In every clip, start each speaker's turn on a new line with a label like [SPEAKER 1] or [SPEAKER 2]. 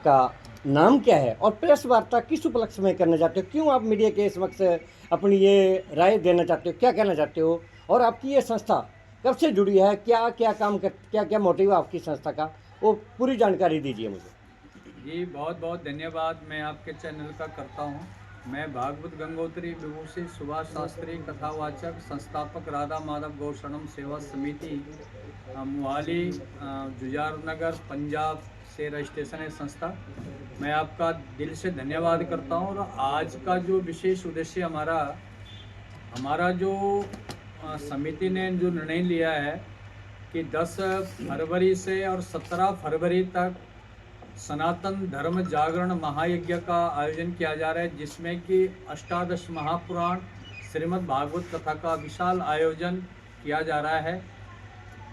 [SPEAKER 1] का नाम क्या है और प्रेस वार्ता किस उपलक्ष्य में करना चाहते हो? क्यों आप मीडिया के समक्ष अपनी ये राय देना चाहते हो? क्या कहना चाहते हो? और आपकी ये संस्था कब से जुड़ी है? क्या क्या काम कर, क्या क्या मोटिव है आपकी संस्था का, वो पूरी जानकारी दीजिए मुझे।
[SPEAKER 2] जी बहुत बहुत धन्यवाद मैं आपके चैनल का करता हूँ। मैं भागवत गंगोत्री विभूषी सुभाष शास्त्री कथावाचक संस्थापक राधा माधव गौशरणम सेवा समिति मोहाली जुझार नगर पंजाब से रजिस्ट्रेशन है संस्था। मैं आपका दिल से धन्यवाद करता हूँ। और आज का जो विशेष उद्देश्य हमारा हमारा जो समिति ने जो निर्णय लिया है कि 10 फरवरी से और 17 फरवरी तक सनातन धर्म जागरण महायज्ञ का आयोजन किया जा रहा है, जिसमें कि अष्टादश महापुराण श्रीमद् भागवत कथा का विशाल आयोजन किया जा रहा है।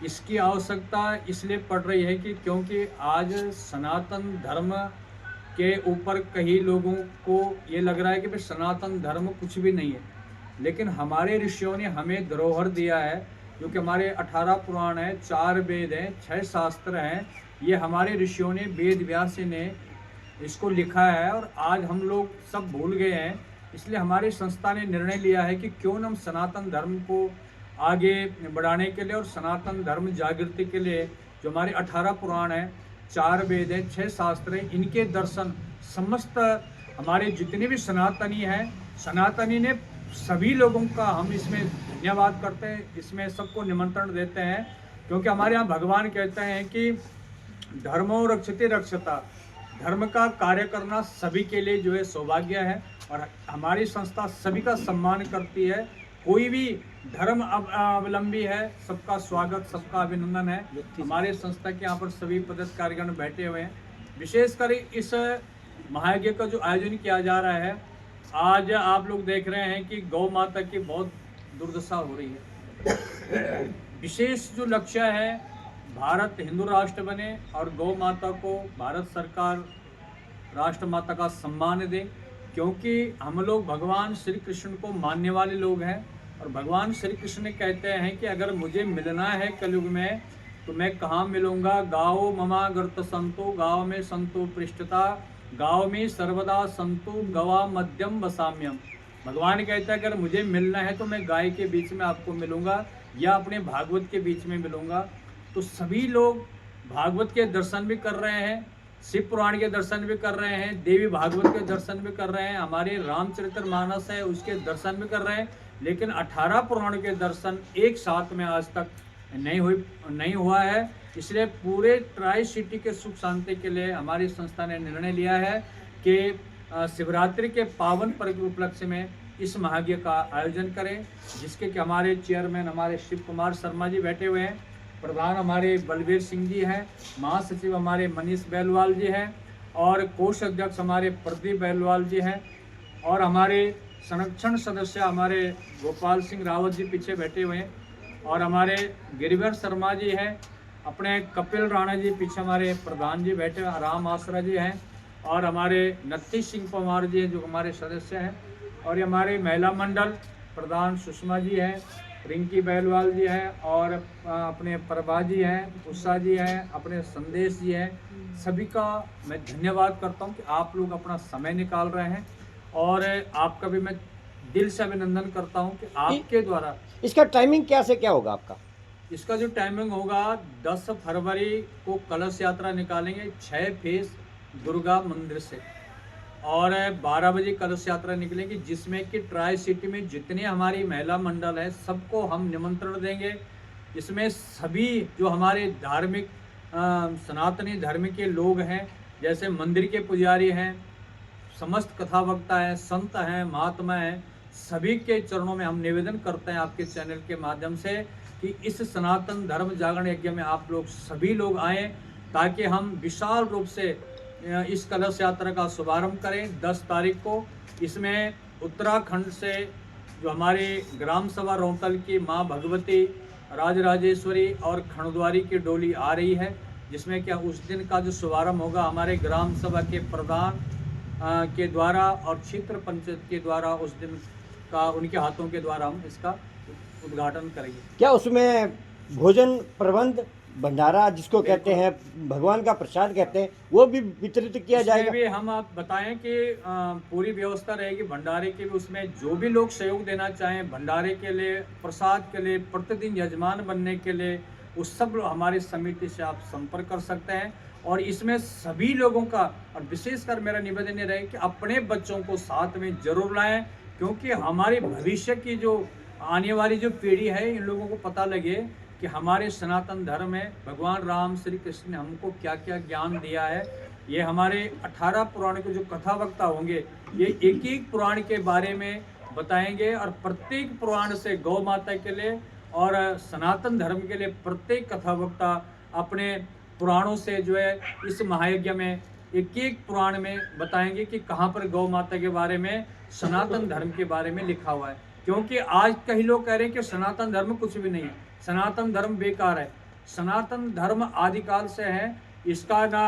[SPEAKER 2] इसकी आवश्यकता इसलिए पड़ रही है कि क्योंकि आज सनातन धर्म के ऊपर कई लोगों को ये लग रहा है कि भाई सनातन धर्म कुछ भी नहीं है, लेकिन हमारे ऋषियों ने हमें धरोहर दिया है, जो कि हमारे 18 पुराण हैं, 4 वेद हैं, 6 शास्त्र हैं। ये हमारे ऋषियों ने, वेद व्यास ने इसको लिखा है और आज हम लोग सब भूल गए हैं। इसलिए हमारी संस्था ने निर्णय लिया है कि क्यों न हम सनातन धर्म को आगे बढ़ाने के लिए और सनातन धर्म जागृति के लिए जो हमारे 18 पुराण हैं, 4 वेद हैं, 6 शास्त्र हैं, इनके दर्शन समस्त हमारे जितने भी सनातनी हैं, सनातनी ने सभी लोगों का हम इसमें धन्यवाद करते हैं, इसमें सबको निमंत्रण देते हैं। क्योंकि हमारे यहाँ भगवान कहते हैं कि धर्मो रक्षते रक्षता, धर्म का कार्य करना सभी के लिए जो है सौभाग्य है। और हमारी संस्था सभी का सम्मान करती है, कोई भी धर्म अवलंबी है, सबका स्वागत, सबका अभिनंदन है। हमारे संस्था के यहाँ पर सभी पदाधिकारीगण बैठे हुए हैं। विशेषकर इस महायज्ञ का जो आयोजन किया जा रहा है, आज आप लोग देख रहे हैं कि गौ माता की बहुत दुर्दशा हो रही है। विशेष जो लक्ष्य है, भारत हिंदू राष्ट्र बने और गौ माता को भारत सरकार राष्ट्र माता का सम्मान दे, क्योंकि हम लोग भगवान श्री कृष्ण को मानने वाले लोग हैं। और भगवान श्री कृष्ण ने कहते हैं कि अगर मुझे मिलना है कलयुग में तो मैं कहाँ मिलूँगा। गाओ ममा गर्त संतो, गाँव में संतो पृष्ठता, गाँव में सर्वदा संतो, गवा मध्यम वसाम्यम। भगवान कहता है अगर मुझे मिलना है तो मैं गाय के बीच में आपको मिलूँगा या अपने भागवत के बीच में मिलूँगा। तो सभी लोग भागवत के दर्शन भी कर रहे हैं, शिव पुराण के दर्शन भी कर रहे हैं, देवी भागवत के दर्शन भी कर रहे हैं, हमारे रामचरितमानस है उसके दर्शन भी कर रहे हैं। लेकिन 18 पुराण के दर्शन एक साथ में आज तक नहीं हुआ है। इसलिए पूरे ट्राई सिटी के सुख शांति के लिए हमारी संस्था ने निर्णय लिया है कि शिवरात्रि के पावन पर्व के उपलक्ष्य में इस महायज्ञ का आयोजन करें, जिसके कि हमारे चेयरमैन हमारे शिव कुमार शर्मा जी बैठे हुए हैं, प्रधान हमारे बलबीर सिंह जी हैं, महासचिव हमारे मनीष बेलवाल जी हैं और कोष अध्यक्ष हमारे प्रदीप बेलवाल जी हैं और हमारे संरक्षण सदस्य हमारे गोपाल सिंह रावत जी पीछे बैठे हुए हैं और हमारे गिरिवर शर्मा जी हैं, अपने कपिल राणा जी पीछे हमारे प्रधान जी बैठे हुए, राम आसरा जी हैं और हमारे नत्थी सिंह पवार जी हैं जो हमारे सदस्य हैं। और ये हमारे महिला मंडल प्रधान सुषमा जी हैं, रिंकी बैलवाल जी हैं और अपने प्रभा जी हैं, उषा जी हैं, अपने संदेश जी हैं। सभी का मैं धन्यवाद करता हूं कि आप लोग अपना समय निकाल रहे हैं और आपका भी मैं दिल से अभिनंदन करता हूं कि आपके द्वारा।
[SPEAKER 1] इसका टाइमिंग क्या से क्या होगा आपका?
[SPEAKER 2] इसका जो टाइमिंग होगा, 10 फरवरी को कलश यात्रा निकालेंगे 6 फेस दुर्गा मंदिर से और 12 बजे कलश यात्रा निकलेगी, जिसमें कि ट्राई सिटी में जितने हमारी महिला मंडल है सबको हम निमंत्रण देंगे। इसमें सभी जो हमारे धार्मिक सनातनी धर्म के लोग हैं, जैसे मंदिर के पुजारी हैं, समस्त कथा वक्ता हैं, संत हैं, महात्मा हैं, सभी के चरणों में हम निवेदन करते हैं आपके चैनल के माध्यम से कि इस सनातन धर्म जागरण यज्ञ में आप लोग सभी लोग आएँ, ताकि हम विशाल रूप से इस कलश यात्रा का शुभारंभ करें 10 तारीख को। इसमें उत्तराखंड से जो हमारी ग्राम सभा रोहतल की माँ भगवती, राजराजेश्वरी और खंडद्वारी की डोली आ रही है, जिसमें क्या उस दिन का जो शुभारंभ होगा हमारे ग्राम सभा के प्रधान के द्वारा और क्षेत्र पंचायत के द्वारा, उस दिन का उनके हाथों के द्वारा हम इसका उद्घाटन करेंगे।
[SPEAKER 1] क्या उसमें भोजन प्रबंध भंडारा जिसको कहते हैं, भगवान का प्रसाद कहते हैं, वो भी वितरित किया
[SPEAKER 2] इसमें
[SPEAKER 1] जाएगा?
[SPEAKER 2] भी हम आप बताएं कि पूरी व्यवस्था रहेगी भंडारे की भी। उसमें जो भी लोग सहयोग देना चाहें भंडारे के लिए, प्रसाद के लिए, प्रतिदिन यजमान बनने के लिए, उस सब हमारी समिति से आप संपर्क कर सकते हैं। और इसमें सभी लोगों का, और विशेषकर मेरा निवेदन ये रहे कि अपने बच्चों को साथ में जरूर लाएं, क्योंकि हमारे भविष्य की जो आने वाली जो पीढ़ी है, इन लोगों को पता लगे कि हमारे सनातन धर्म में भगवान राम श्री कृष्ण ने हमको क्या क्या ज्ञान दिया है। ये हमारे 18 पुराण के जो कथा वक्ता होंगे, ये एक एक पुराण के बारे में बताएंगे, और प्रत्येक पुराण से गौ माता के लिए और सनातन धर्म के लिए प्रत्येक कथा वक्ता अपने पुराणों से जो है इस महायज्ञ में एक एक पुराण में बताएंगे कि कहाँ पर गौ माता के बारे में, सनातन धर्म के बारे में लिखा हुआ है। क्योंकि आज कई लोग कह रहे हैं कि सनातन धर्म कुछ भी नहीं है, सनातन धर्म बेकार है। सनातन धर्म आदिकाल से है, इसका ना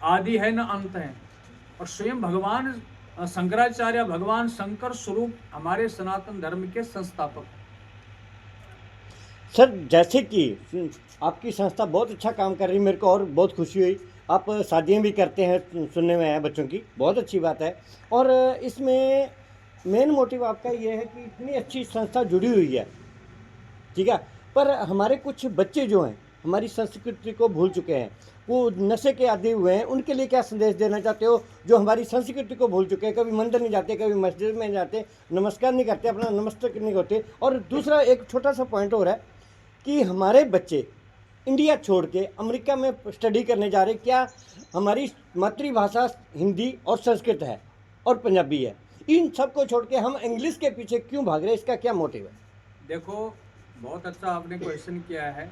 [SPEAKER 2] आदि है ना अंत है। और स्वयं भगवान शंकराचार्य, भगवान शंकर स्वरूप हमारे सनातन धर्म के संस्थापक।
[SPEAKER 1] सर, जैसे कि आपकी संस्था बहुत अच्छा काम कर रही है, मेरे को और बहुत खुशी हुई। आप शादियाँ भी करते हैं, सुनने में आया बच्चों की, बहुत अच्छी बात है। और इसमें मेन मोटिव आपका ये है कि इतनी अच्छी संस्था जुड़ी हुई है, ठीक है, पर हमारे कुछ बच्चे जो हैं हमारी संस्कृति को भूल चुके हैं, वो नशे के आदी हुए हैं, उनके लिए क्या संदेश देना चाहते हो, जो हमारी संस्कृति को भूल चुके हैं, कभी मंदिर नहीं जाते, कभी मस्जिद में नहीं जाते, नमस्कार नहीं करते, अपना नमस्ते नहीं करते। और दूसरा एक छोटा सा पॉइंट और है कि हमारे बच्चे इंडिया छोड़ के अमेरिका में स्टडी करने जा रहे, क्या हमारी मातृभाषा हिंदी और संस्कृत है और पंजाबी है, इन सब को छोड़ के हम इंग्लिश के पीछे क्यों भाग रहे हैं, इसका क्या मोटिव है?
[SPEAKER 2] देखो, बहुत अच्छा आपने क्वेश्चन किया है।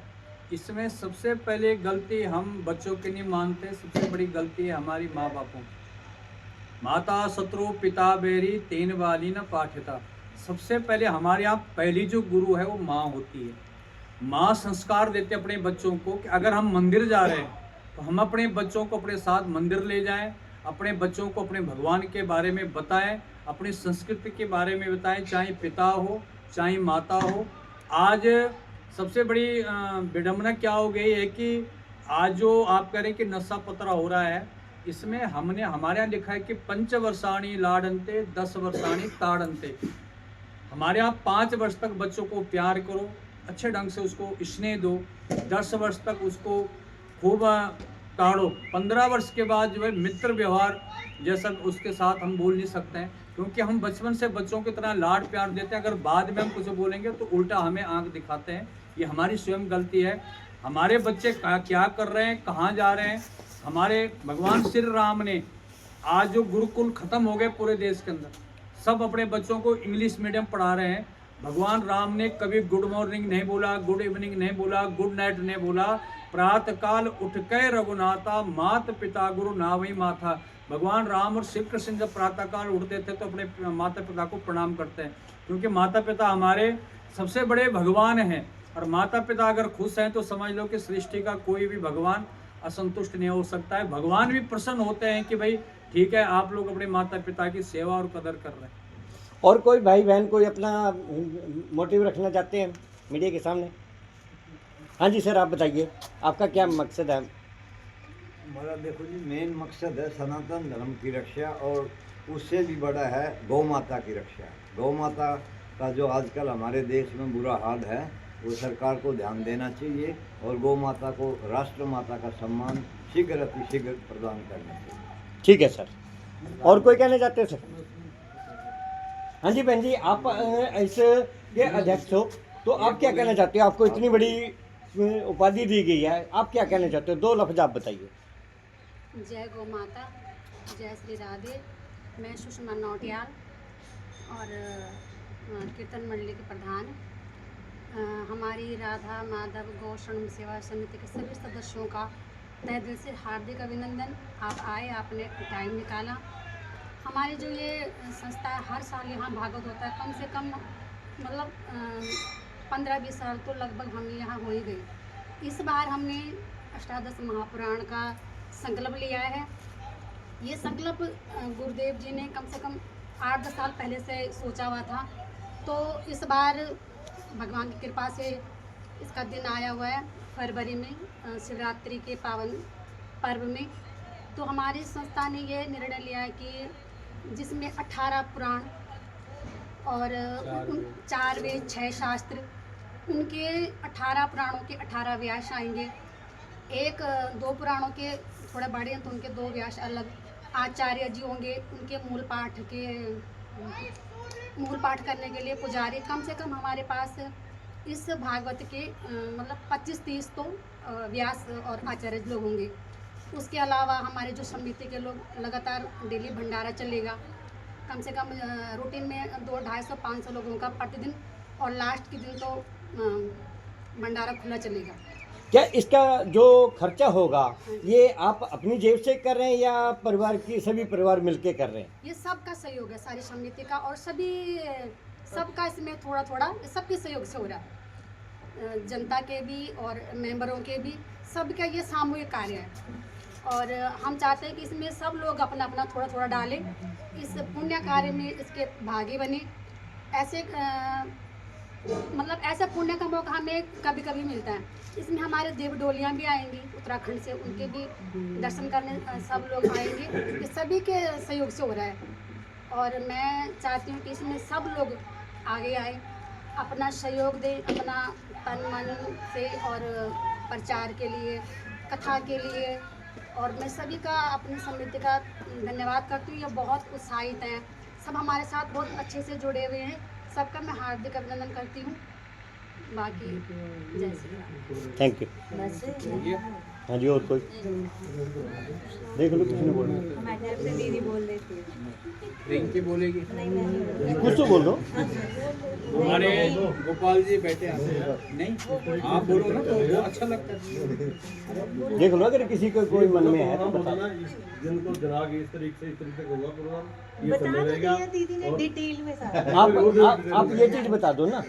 [SPEAKER 2] इसमें सबसे पहले गलती हम बच्चों की नहीं मानते, सबसे बड़ी गलती है हमारी माँ बापों की। माता शत्रु पिता बेरी तीन वाली न पाठिता। सबसे पहले हमारे यहाँ पहली जो गुरु है वो माँ होती है। माँ संस्कार देते अपने बच्चों को कि अगर हम मंदिर जा रहे हैं तो हम अपने बच्चों को अपने साथ मंदिर ले जाएं, अपने बच्चों को अपने भगवान के बारे में बताएं, अपनी संस्कृति के बारे में बताएं, चाहे पिता हो चाहे माता हो। आज सबसे बड़ी विडंबना क्या हो गई है कि आज जो आप कह रहे हैं कि नशा पतरा हो रहा है, इसमें हमने हमारे यहाँ लिखा है कि 5 वर्षाणी लाडंते 10 वर्षाणी ताड़ंते। हमारे यहाँ 5 वर्ष तक बच्चों को प्यार करो, अच्छे ढंग से उसको स्नेह दो, 10 वर्ष तक उसको खूब ताड़ो। 15 वर्ष के बाद जो है मित्र व्यवहार जैसा उसके साथ हम बोल नहीं सकते हैं, क्योंकि हम बचपन से बच्चों की तरह लाड प्यार देते हैं। अगर बाद में हम कुछ बोलेंगे तो उल्टा हमें आंख दिखाते हैं। ये हमारी स्वयं गलती है। हमारे बच्चे क्या कर रहे हैं, कहाँ जा रहे हैं। हमारे भगवान श्री राम ने आज जो गुरुकुल खत्म हो गए पूरे देश के अंदर, सब अपने बच्चों को इंग्लिश मीडियम पढ़ा रहे हैं। भगवान राम ने कभी गुड मॉर्निंग नहीं बोला, गुड इवनिंग नहीं बोला, गुड नाइट नहीं बोला। प्रातः काल उठ के रघुनाथा मात पिता गुरु नावई माथा। भगवान राम और श्री कृष्ण जब प्रातः काल उठते थे तो अपने माता पिता को प्रणाम करते हैं, क्योंकि माता पिता हमारे सबसे बड़े भगवान हैं। और माता पिता अगर खुश हैं तो समझ लो कि सृष्टि का कोई भी भगवान असंतुष्ट नहीं हो सकता है। भगवान भी प्रसन्न होते हैं कि भाई ठीक है, आप लोग अपने माता पिता की सेवा और कदर कर रहे हैं।
[SPEAKER 1] और कोई भाई बहन कोई अपना मोटिव रखना चाहते हैं मीडिया के सामने? हाँ जी सर, आप बताइए, आपका क्या मकसद है?
[SPEAKER 3] हमारा देखो जी, मेन मकसद है सनातन धर्म की रक्षा, और उससे भी बड़ा है गौ माता की रक्षा। गौ माता का जो आजकल हमारे देश में बुरा हाल है, वो सरकार को ध्यान देना चाहिए, और गौ माता को राष्ट्र माता का सम्मान शीघ्र अतिशीघ्र प्रदान करना चाहिए।
[SPEAKER 1] ठीक है सर। और कोई कहना चाहते हो सर? हाँ जी बहन जी, आप ऐसे के अध्यक्ष हो तो आप क्या कहना चाहते हो? आपको इतनी बड़ी उपाधि दी गई है, आप क्या कहना चाहते हो? 2 लफ्ज आप बताइए।
[SPEAKER 4] जय गौ माता, जय श्री राधे। मैं सुषमा नौटियाल और कीर्तन मंडली के प्रधान। हमारी राधा माधव गौशरण सेवा समिति के सभी सदस्यों का तहे दिल से हार्दिक अभिनंदन। आप आए, आपने टाइम निकाला। हमारी जो ये संस्था हर साल यहाँ भागवत होता है, कम से कम मतलब 15-20 साल तो लगभग हम यहाँ हो ही गई। इस बार हमने अष्टादश महापुराण का संकल्प लिया है। ये संकल्प गुरुदेव जी ने कम से कम 8-10 साल पहले से सोचा हुआ था, तो इस बार भगवान की कृपा से इसका दिन आया हुआ है। फरवरी में शिवरात्रि के पावन पर्व में। तो हमारी संस्था ने ये निर्णय लिया है कि जिसमें 18 पुराण और 4 वेद 6 शास्त्र, उनके 18 पुराणों के 18 व्यास आएंगे। 2 पुराणों के थोड़े बड़े हैं तो उनके 2 व्यास अलग। आचार्य जी होंगे, उनके मूल पाठ करने के लिए पुजारी कम से कम हमारे पास इस भागवत के मतलब 25-30 तो व्यास और आचार्य लोग होंगे। उसके अलावा हमारे जो समिति के लोग लगातार डेली भंडारा चलेगा। कम से कम रूटीन में 200-250-500 लोगों का प्रतिदिन, और लास्ट के दिन तो भंडारा खुला चलेगा।
[SPEAKER 1] क्या इसका जो खर्चा होगा ये आप अपनी जेब से कर रहे हैं या परिवार की सभी परिवार मिलके कर रहे हैं?
[SPEAKER 4] ये सबका सहयोग है, सारी समिति का और सबका इसमें थोड़ा थोड़ा सबके सहयोग से हो रहा है। जनता के भी और मेंबरों के भी, सबका ये सामूहिक कार्य है। और हम चाहते हैं कि इसमें सब लोग अपना अपना थोड़ा थोड़ा डालें, इस पुण्य कार्य में इसके भागी बने। ऐसे मतलब ऐसा पुण्य का मौका हमें कभी कभी मिलता है। इसमें हमारे देव डोलियाँ भी आएंगी उत्तराखंड से, उनके भी दर्शन करने सब लोग आएंगे। ये सभी के सहयोग से हो रहा है और मैं चाहती हूँ कि इसमें सब लोग आगे आए, अपना सहयोग दें, अपना तन मन से, और प्रचार के लिए, कथा के लिए। और मैं सभी का, अपनी समिति का धन्यवाद करती हूँ। ये बहुत उत्साहित हैं, सब हमारे साथ बहुत अच्छे से जुड़े हुए हैं। सबका मैं हार्दिक अभिनंदन करती हूँ। बाकी जय श्री राम।
[SPEAKER 1] Thank you. हाँ जी, और कोई देख लो, किसी ने बोलना?
[SPEAKER 5] हमारे अपने दीदी बोल रही थी।
[SPEAKER 2] रिंकी बोलेगी।
[SPEAKER 1] कुछ तो बोल दो।
[SPEAKER 2] हमारे गोपाल जी बैठे हैं। नहीं, आप बोलो ना तो वो अच्छा लगता है।
[SPEAKER 1] देख लो, अगर किसी को कोई मन में है तो बता।
[SPEAKER 6] जिनको ग्राहक इस तरीके से होगा प्रोग्राम, ये
[SPEAKER 5] बता
[SPEAKER 6] चलने
[SPEAKER 5] दो
[SPEAKER 6] रहेगा।
[SPEAKER 5] दीदी ने डिटेल में सारा।
[SPEAKER 1] आप ये चीज़ बता दो ना।